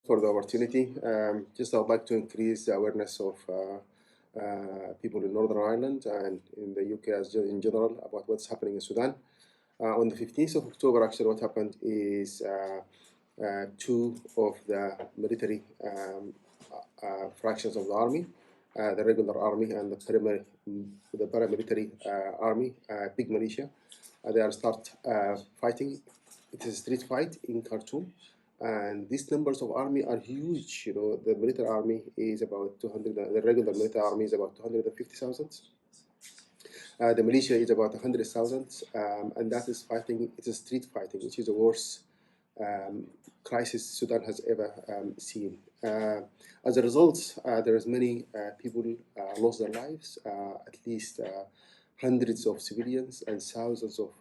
For the opportunity. Just I would like to increase the awareness of people in Northern Ireland and in the UK in general about what's happening in Sudan. On the 15th of October, actually, what happened is two of the military fractions of the army, the regular army and the paramilitary army, big militia, they are start fighting. It is a street fight in Khartoum, and these numbers of army are huge. You know, the military army is about 200. The regular military army is about 250,000. The militia is about 100,000, and that is fighting. It's a street fighting, which is the worst crisis Sudan has ever seen. As a result, there is many people lost their lives. At least hundreds of civilians and thousands of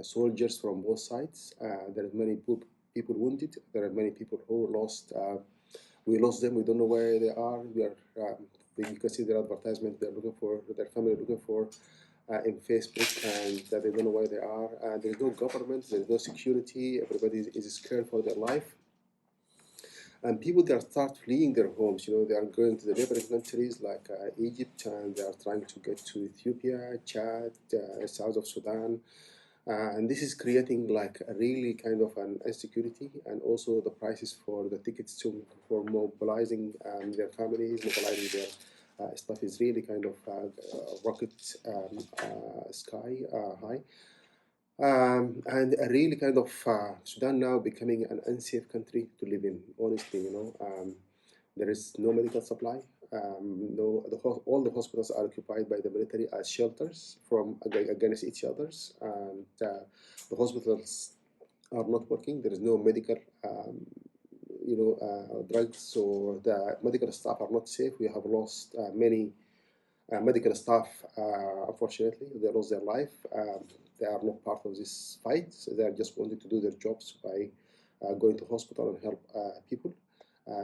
soldiers from both sides. There are many people wounded. There are many people who lost. We lost them. We don't know where they are. You can see their advertisement. They're looking for their family, looking for in Facebook, and that they don't know where they are. There is no government. There is no security. Everybody is scared for their life. And people that start fleeing their homes, you know, they are going to the neighboring countries like Egypt, and they are trying to get to Ethiopia, Chad, south of Sudan. And this is creating like a really kind of an insecurity, and also the prices for the tickets for mobilizing their families, mobilizing their stuff is really kind of rocket sky high. And a really kind of Sudan now becoming an unsafe country to live in. Honestly, you know, there is no medical supply. All the hospitals are occupied by the military as shelters from against each others, and the hospitals are not working. There is no medical, drugs, or the medical staff are not safe. We have lost many medical staff. Unfortunately, they lost their life. They are not part of this fight. So they are just wanting to do their jobs by going to hospital and help people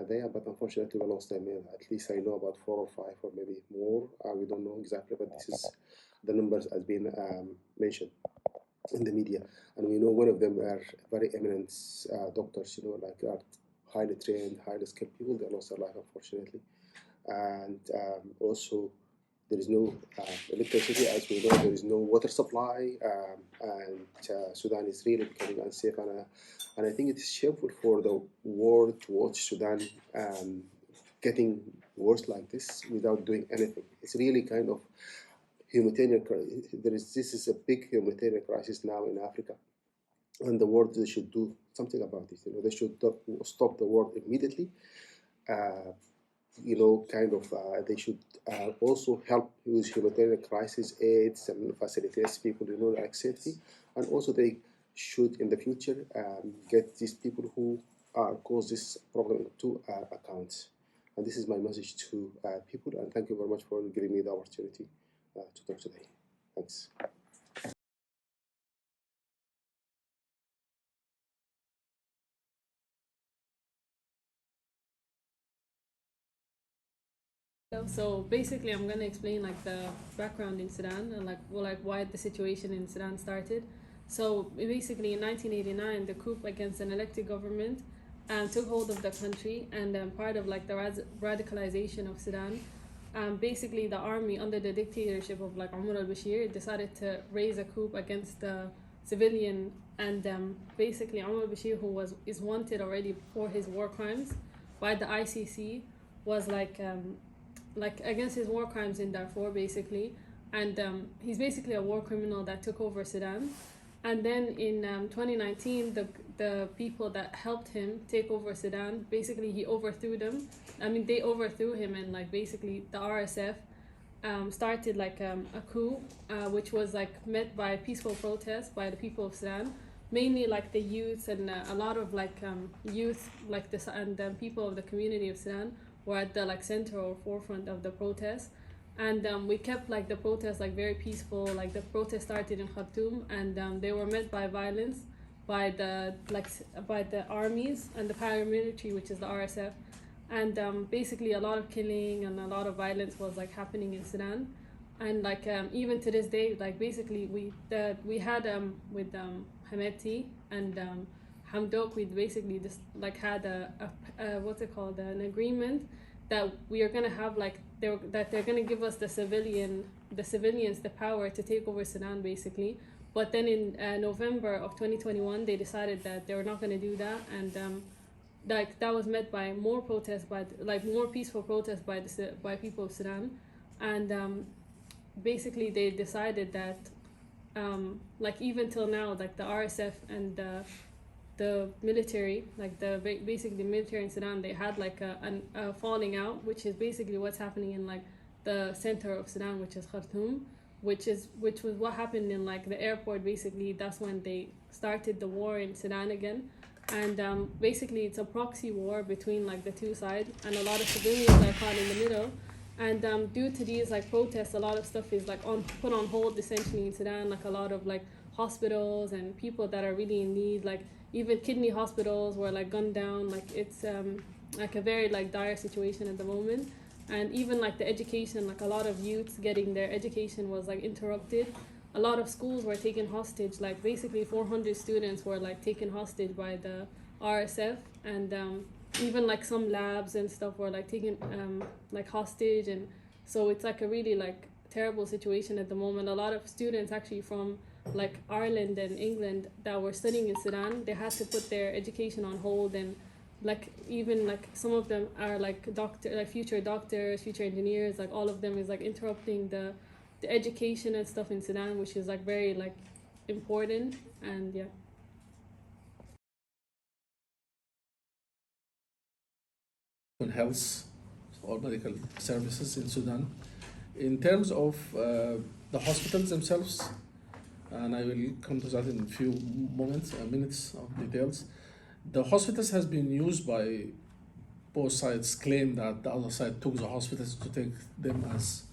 there, but unfortunately we lost them. At least I know about 4 or 5 or maybe more. We don't know exactly, but this is the numbers has been mentioned in the media, and we know one of them are very eminent doctors. You know, like are highly trained, highly skilled people. They lost their life, unfortunately, and also there is no electricity, as we know. There is no water supply, and Sudan is really becoming unsafe. And I think it is shameful for the world to watch Sudan getting worse like this without doing anything. It's really kind of humanitarian. This is a big humanitarian crisis now in Africa, and the world they should do something about it. You know, they should stop the war immediately. They should also help with humanitarian crisis aids and facilitate people, you know, like safety. And also they should in the future get these people who cause this problem into account. And this is my message to people, and thank you very much for giving me the opportunity to talk today. Thanks. So basically, I'm gonna explain like the background in Sudan and like why the situation in Sudan started. So basically, in 1989, the coup against an elected government took hold of the country, and part of like the radicalization of Sudan. Basically, the army under the dictatorship of like Omar al-Bashir decided to raise a coup against the civilian, and basically Omar al-Bashir, who is wanted already for his war crimes by the ICC, was like against his war crimes in Darfur, basically, and he's basically a war criminal that took over Sudan. And then in 2019, the people that helped him take over Sudan, basically he overthrew them. I mean, they overthrew him, and like basically the RSF started like a coup, which was like met by peaceful protests by the people of Sudan, mainly like the youth, and a lot of like youth like this, and people of the community of Sudan were at the like center or forefront of the protest. And we kept like the protest like very peaceful. Like the protest started in Khartoum, and they were met by violence by the armies and the paramilitary, which is the RSF. And basically a lot of killing and a lot of violence was like happening in Sudan. And like even to this day, like basically we had with Hameti and Hamdok, we basically just like had a what's it called, an agreement that we are gonna have like they're gonna give us the civilians the power to take over Sudan basically. But then in November of 2021, they decided that they were not gonna do that, and like that was met by more protests by like more peaceful protests by people of Sudan, and basically they decided that like even till now, like the RSF and the military, like basically the military in Sudan, they had like a falling out, which is basically what's happening in like the center of Sudan, which is Khartoum, which was what happened in like the airport. Basically, that's when they started the war in Sudan again, and basically it's a proxy war between like the two sides, and a lot of civilians are caught in the middle. And due to these like protests, a lot of stuff is like put on hold essentially in Sudan. Like a lot of like hospitals and people that are really in need, like even kidney hospitals were like gunned down. Like it's like a very like dire situation at the moment. And even like the education, like a lot of youths getting their education was like interrupted. A lot of schools were taken hostage. Like basically 400 students were like taken hostage by the RSF, and even like some labs and stuff were like taken like hostage. And so it's like a really like terrible situation at the moment. A lot of students actually from like Ireland and England that were studying in Sudan, they had to put their education on hold, and like even like some of them are like future doctors, future engineers, like all of them is like interrupting the education and stuff in Sudan, which is like very like important. And yeah. On health or medical services in Sudan. In terms of the hospitals themselves, and I will come to that in a few minutes of details. The hospitals has been used by both sides, claim that the other side took the hospitals to take them as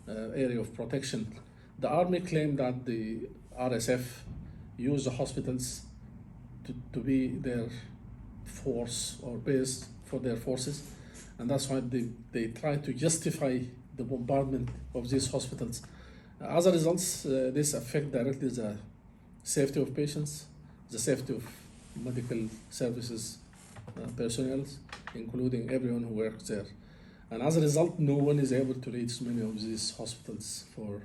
area of protection. The army claimed that the RSF used the hospitals to be their force or base for their forces, and that's why they try to justify the bombardment of these hospitals. As a result, this affects directly the safety of patients, the safety of medical services personnel, including everyone who works there. And as a result, no one is able to reach many of these hospitals for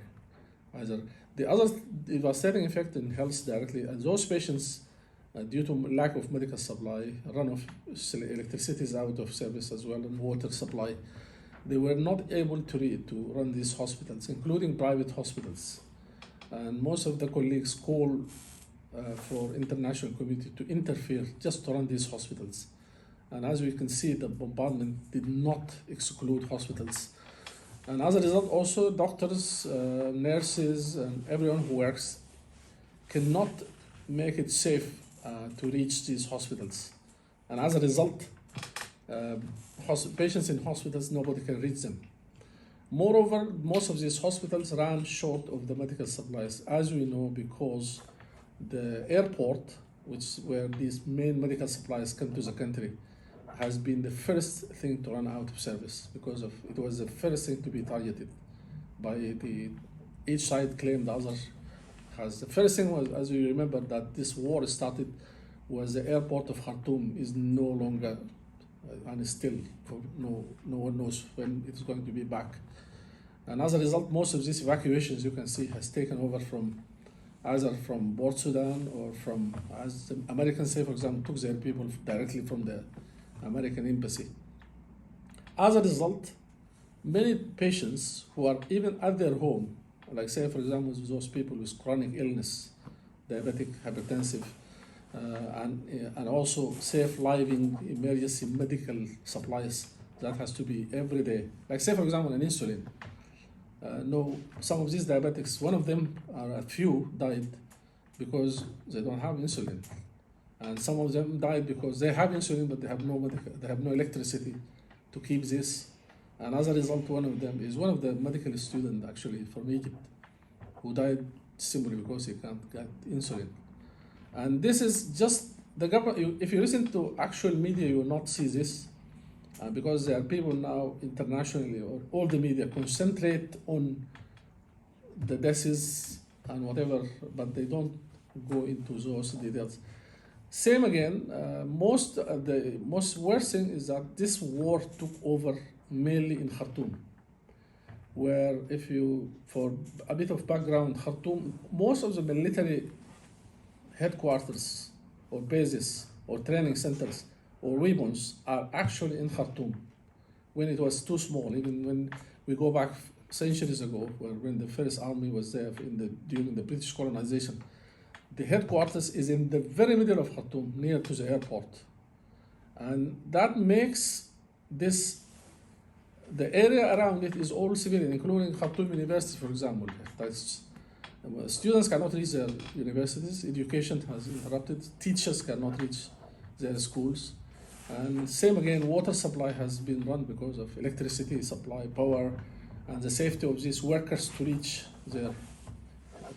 either. The other devastating effect in health directly, and those patients, due to lack of medical supply, run of electricity is out of service as well, and water supply, they were not able to run these hospitals, including private hospitals. And most of the colleagues call for international community to interfere just to run these hospitals. And as we can see, the bombardment did not exclude hospitals. And as a result, also doctors, nurses, and everyone who works cannot make it safe to reach these hospitals. And as a result, patients in hospitals, nobody can reach them. Moreover, most of these hospitals ran short of the medical supplies, as we know, because the airport, where these main medical supplies come to the country, has been the first thing to run out of service, because it was the first thing to be targeted by each side claimed the other has. The first thing was, as you remember, that this war started was the airport of Khartoum is no longer and still no one knows when it's going to be back. And as a result, most of these evacuations you can see has taken over from either from Port Sudan or from, as the Americans say, for example, took their people directly from the American embassy. As a result, many patients who are even at their home, like say for example those people with chronic illness, diabetic, hypertensive, and also safe living emergency medical supplies that has to be every day. Like say for example an insulin. Some of these diabetics, one of them, a few died because they don't have insulin, and some of them died because they have insulin but they have no electricity to keep this. And as a result, one of them is one of the medical students actually from Egypt who died simply because he can't get insulin. And this is just the government. If you listen to actual media, you will not see this, because there are people now internationally, or all the media concentrate on the deaths and whatever, but they don't go into those details. Same again, the most worst thing is that this war took over mainly in Khartoum, where if you, for a bit of background, Khartoum, most of the military headquarters or bases or training centers or weapons are actually in Khartoum, when it was too small. Even when we go back centuries ago, when the first army was there during the British colonization, the headquarters is in the very middle of Khartoum, near to the airport. And that makes this, the area around it is all civilian, including Khartoum University, for example. Students cannot reach their universities, education has interrupted, teachers cannot reach their schools. And same again, water supply has been run because of electricity supply, power, and the safety of these workers to reach their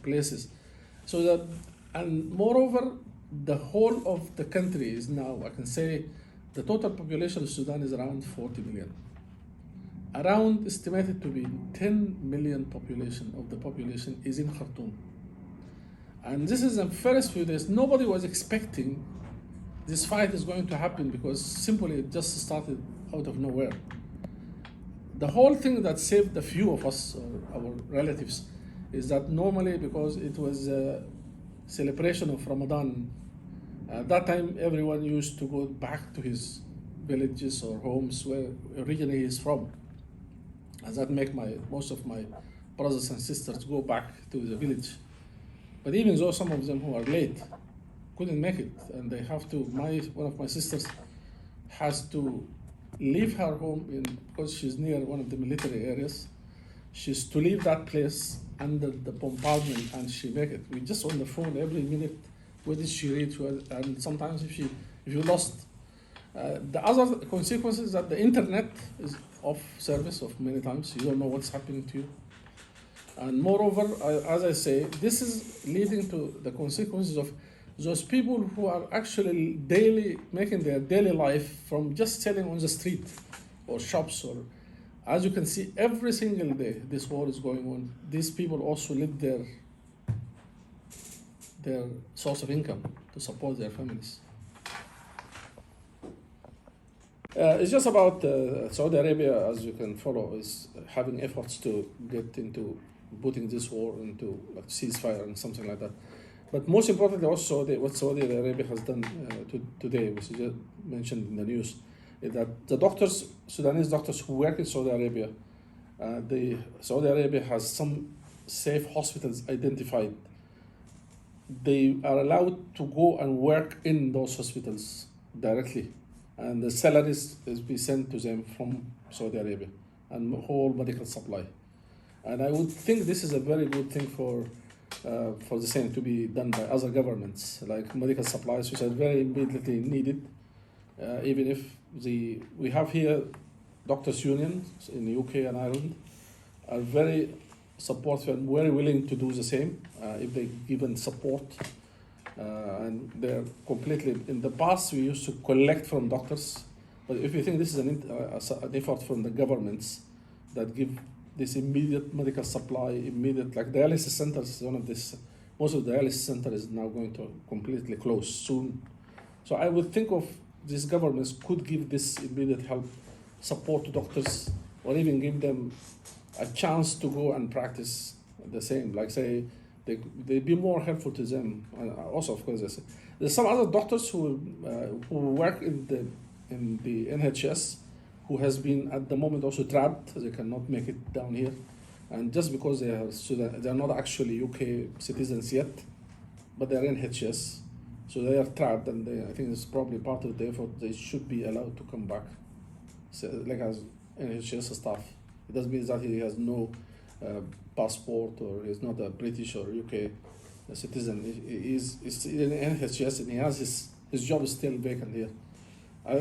places. So that, and moreover, the whole of the country is now, I can say, the total population of Sudan is around 40 million. Around estimated to be 10 million population of the population is in Khartoum. And this is the first few days, nobody was expecting this fight is going to happen because simply it just started out of nowhere. The whole thing that saved a few of us, or our relatives, is that normally because it was a celebration of Ramadan, at that time everyone used to go back to his villages or homes where originally he is from. And that make most of my brothers and sisters go back to the village. But even though some of them who are late couldn't make it, and they have to, one of my sisters has to leave her home because she's near one of the military areas. She's to leave that place under the bombardment, and she make it. We just on the phone every minute, where did she reach? And sometimes if you lost. The other consequences is that the internet is off service of many times. You don't know what's happening to you. And moreover, as I say, this is leading to the consequences of those people who are actually making their daily life from just selling on the street or shops, or as you can see every single day this war is going on. These people also live their source of income to support their families. It's just about Saudi Arabia, as you can follow, is having efforts to get into putting this war into like ceasefire and something like that. But most importantly, also what Saudi Arabia has done today, which is mentioned in the news, is that the doctors, Sudanese doctors who work in Saudi Arabia, Saudi Arabia has some safe hospitals identified. They are allowed to go and work in those hospitals directly, and the salaries is be sent to them from Saudi Arabia, and whole medical supply. And I would think this is a very good thing for the same to be done by other governments, like medical supplies, which are very immediately needed. Even if we have here doctors' unions in the UK and Ireland are very supportive and very willing to do the same if they given support. And they're completely, in the past we used to collect from doctors, but if you think this is an effort from the governments that give this immediate medical supply, like dialysis centers, most of the dialysis center is now going to completely close soon. So I would think of these governments could give this immediate help, support to doctors, or even give them a chance to go and practice the same, like say, they'd be more helpful to them. And also, of course, there's some other doctors who work in the NHS who has been at the moment also trapped. They cannot make it down here, and just because they are not actually UK citizens yet, but they are NHS, so they are trapped, and I think it's probably part of the effort. They should be allowed to come back, like as NHS staff. It doesn't mean that he has no passport or he's not a British or UK citizen. He's in NHS and he has his job is still vacant here.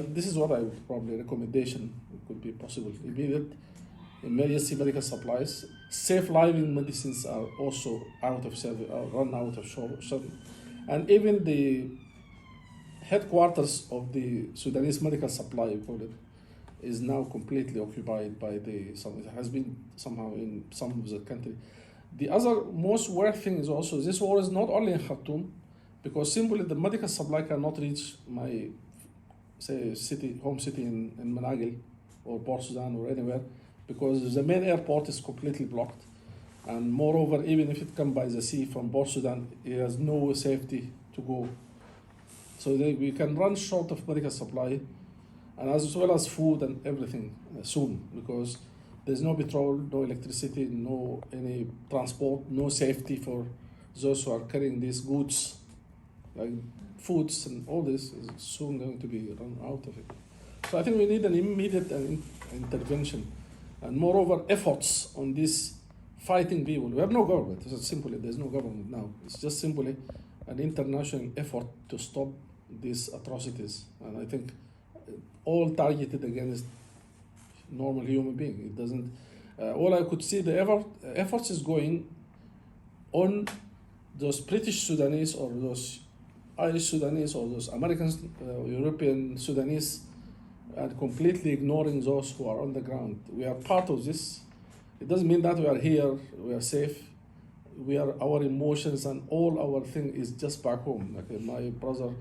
This is what I would probably recommendation could be possible. Immediate emergency medical supplies, safe living medicines are also out of service, run out of service, and even the headquarters of the Sudanese medical supply, you call it, is now completely occupied by it has been somehow in some of the country. The other most worst thing is also this war is not only in Khartoum, because simply the medical supply cannot reach my, say, home city in Managil or Port Sudan or anywhere, because the main airport is completely blocked. And moreover, even if it comes by the sea from Port Sudan, it has no safety to go. So we can run short of medical supply, and as well as food and everything soon, because there's no petrol, no electricity, no any transport, no safety for those who are carrying these goods, like foods and all this is soon going to be run out of it. So I think we need an immediate intervention, and moreover efforts on this fighting people. We have no government. It's simply there's no government now. It's just simply an international effort to stop these atrocities, and I think all targeted against normal human being. It doesn't. All I could see the efforts is going on those British Sudanese or those Irish Sudanese or those American, European Sudanese, and completely ignoring those who are on the ground. We are part of this. It doesn't mean that we are here, we are safe. Our emotions and all our thing is just back home. Like my brother,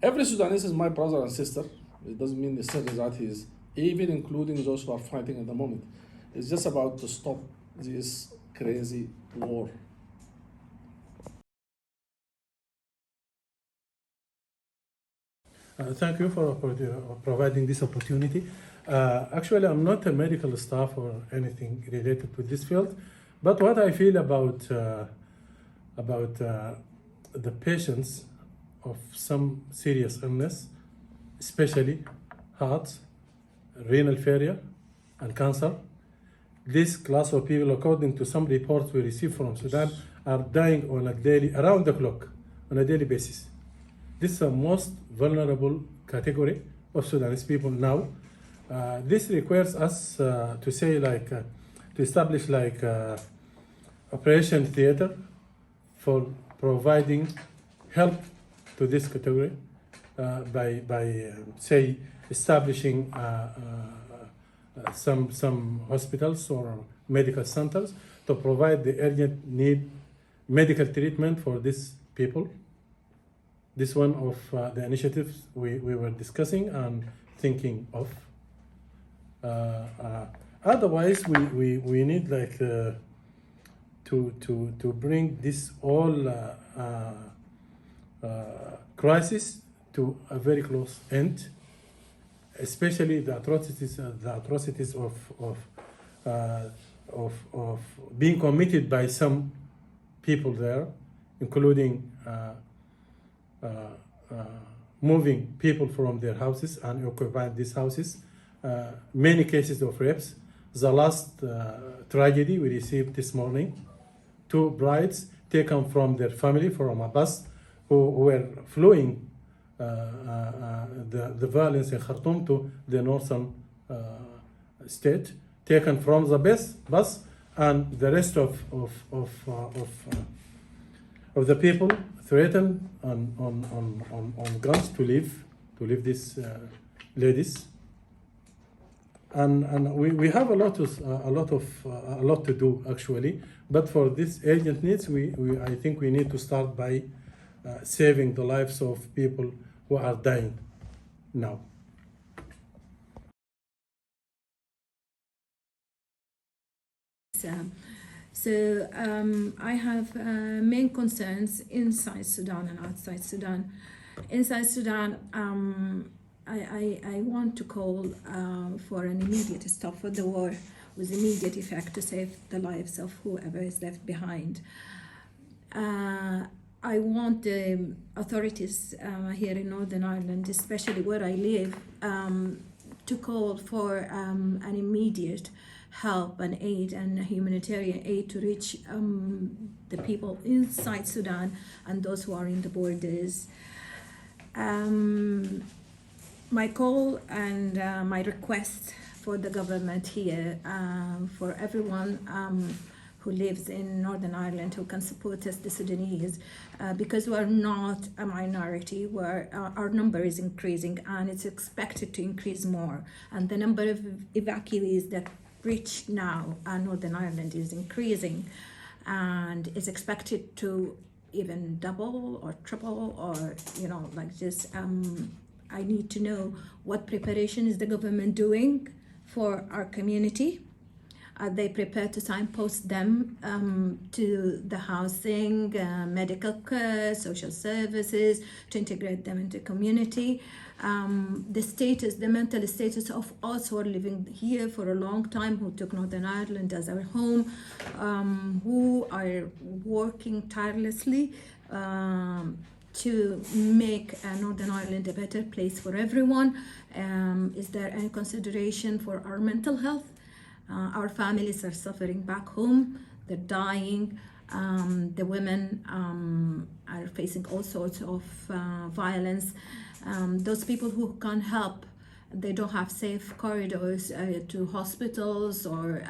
every Sudanese is my brother and sister. It doesn't mean necessarily that he is, even including those who are fighting at the moment. It's just about to stop this crazy war. Thank you for providing this opportunity. Actually, I'm not a medical staff or anything related to this field, but what I feel about the patients of some serious illness, especially heart, renal failure, and cancer, this class of people, according to some reports we received from Sudan, are dying on a daily, around the clock, on a daily basis. This is the most vulnerable category of Sudanese people now. This requires us to say to establish operation theater for providing help to this category by say establishing some hospitals or medical centers to provide the urgent need medical treatment for these people. This one of the initiatives we were discussing and thinking of. Otherwise, we need to bring this whole crisis to a very close end, especially the atrocities of being committed by some people there, including moving people from their houses and occupying these houses. Many cases of rapes. The last tragedy we received this morning, 2 brides taken from their family from a bus who were fleeing the violence in Khartoum to the northern state, taken from the bus, and the rest of the people threatened on guns to leave these ladies, and we have a lot to do actually. But for these urgent needs, I think we need to start by saving the lives of people who are dying now. So I have main concerns inside Sudan and outside Sudan. Inside Sudan, I want to call for an immediate stop for the war with immediate effect to save the lives of whoever is left behind. I want the authorities here in Northern Ireland, especially where I live, to call for an immediate help and aid and humanitarian aid to reach the people inside Sudan and those who are in the borders. My call and my request for the government here, for everyone who lives in Northern Ireland who can support us, the Sudanese, because we are not a minority, where our number is increasing and it's expected to increase more. And the number of evacuees that reach now Northern Ireland is increasing and is expected to even double or triple, or like just I need to know what preparation is the government doing for our community. Are they prepared to signpost them to the housing, medical care, social services, to integrate them into community? The mental status of us who are living here for a long time, who took Northern Ireland as our home, who are working tirelessly to make Northern Ireland a better place for everyone. Is there any consideration for our mental health? Our families are suffering back home, they're dying. The women are facing all sorts of violence. Those people who can't help, they don't have safe corridors to hospitals or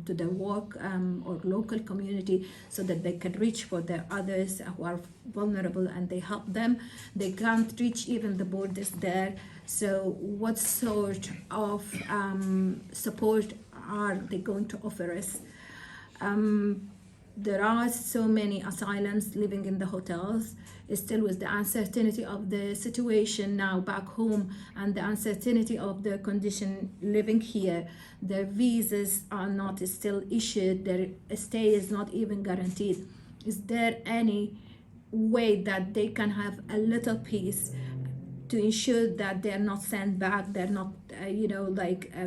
to their work or local community so that they can reach for their others who are vulnerable and they help them. They can't reach even the borders there. So what sort of support are they going to offer us? There are so many asylums living in the hotels, still with the uncertainty of the situation now back home and the uncertainty of their condition living here. Their visas are not still issued, their stay is not even guaranteed. Is there any way that they can have a little peace to ensure that they're not sent back, they're not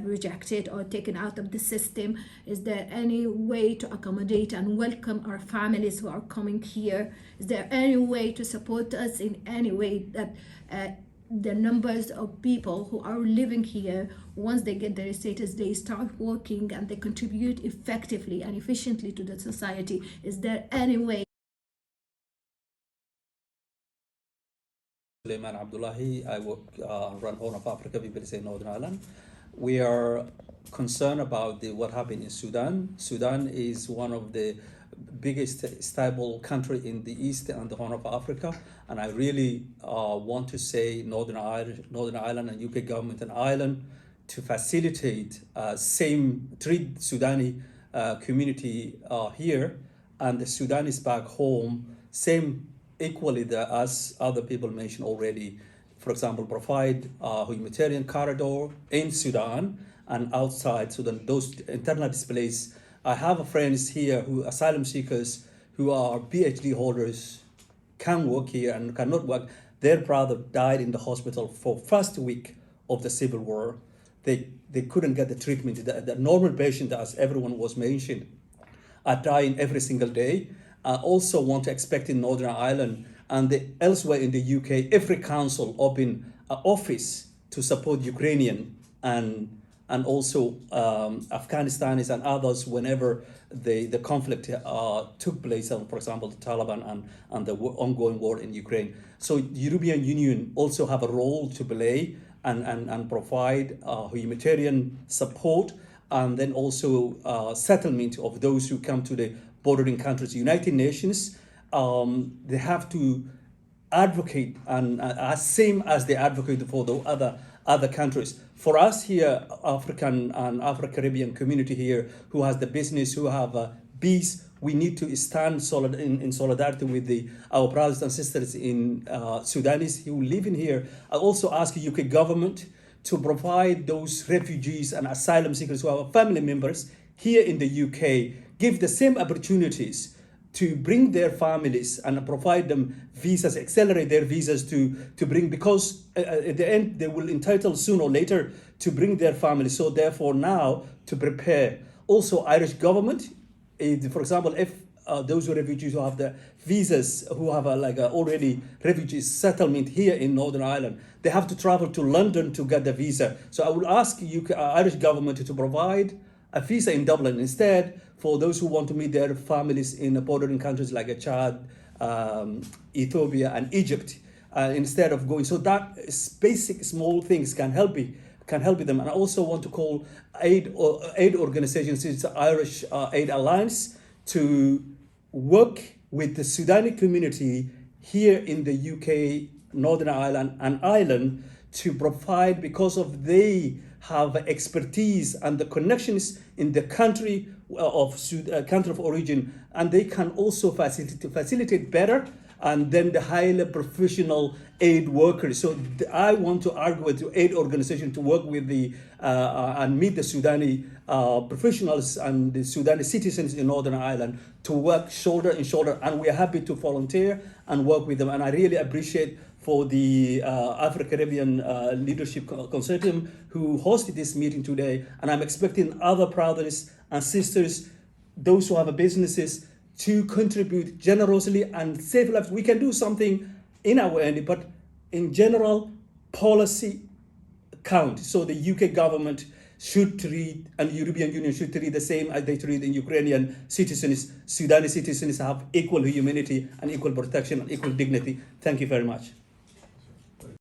rejected or taken out of the system? Is there any way to accommodate and welcome our families who are coming here? Is there any way to support us in any way that the numbers of people who are living here, once they get their status, they start working and they contribute effectively and efficiently to the society? Is there any way? Suleiman Abdullahi, I work run Horn of Africa, people say Northern Ireland. We are concerned about what happened in Sudan. Sudan is one of the biggest stable country in the East and the Horn of Africa, and I really want to say Northern Ireland and UK government and Ireland to facilitate treat Sudani community here and the Sudanese back home same equally as other people mentioned already. For example, provide a humanitarian corridor in Sudan and outside Sudan, those internal displaced. I have friends here who asylum seekers who are PhD holders can work here and cannot work. Their brother died in the hospital for first week of the civil war. They couldn't get the treatment. The normal patient, as everyone was mentioned, are dying every single day. I also want to expect in Northern Ireland and elsewhere in the UK, every council open an office to support Ukrainian and also Afghanistanis and others whenever the conflict took place, for example, the Taliban and the ongoing war in Ukraine. So the European Union also have a role to play and provide humanitarian support and then also settlement of those who come to the bordering countries. United Nations, they have to advocate and same as they advocate for the other countries. For us here, African and Afro-Caribbean community here, who has the business, who have peace, we need to stand in solidarity with our brothers and sisters in Sudanese who live in here. I also ask the UK government to provide those refugees and asylum seekers who have family members here in the UK, give the same opportunities to bring their families and provide them visas, accelerate their visas to bring, because at the end they will entitle sooner or later to bring their families. So therefore now to prepare. Also Irish government, for example, if those refugees who have the visas, who have already refugee settlement here in Northern Ireland, they have to travel to London to get the visa. So I will ask Irish government to provide a visa in Dublin instead for those who want to meet their families in bordering countries like Chad, Ethiopia and Egypt, instead of going. So that basic small things can help them. And I also want to call aid organizations, it's the Irish Aid Alliance, to work with the Sudani community here in the UK Northern Ireland and Ireland to provide, because of they have expertise and the connections in the country country of origin, and they can also facilitate better, and then the highly professional aid workers. So I want to argue with the aid organization to work with the and meet the Sudani professionals and the Sudani citizens in Northern Ireland to work shoulder in shoulder, and we are happy to volunteer and work with them. And I really appreciate for the Afro-Caribbean Leadership Consortium who hosted this meeting today, and I'm expecting other brothers and sisters, those who have businesses, to contribute generously and save lives. We can do something in our end, but in general, policy count. So the UK government should treat, and the European Union should treat the same as they treat the Ukrainian citizens. Sudanese citizens have equal humanity and equal protection and equal dignity. Thank you very much.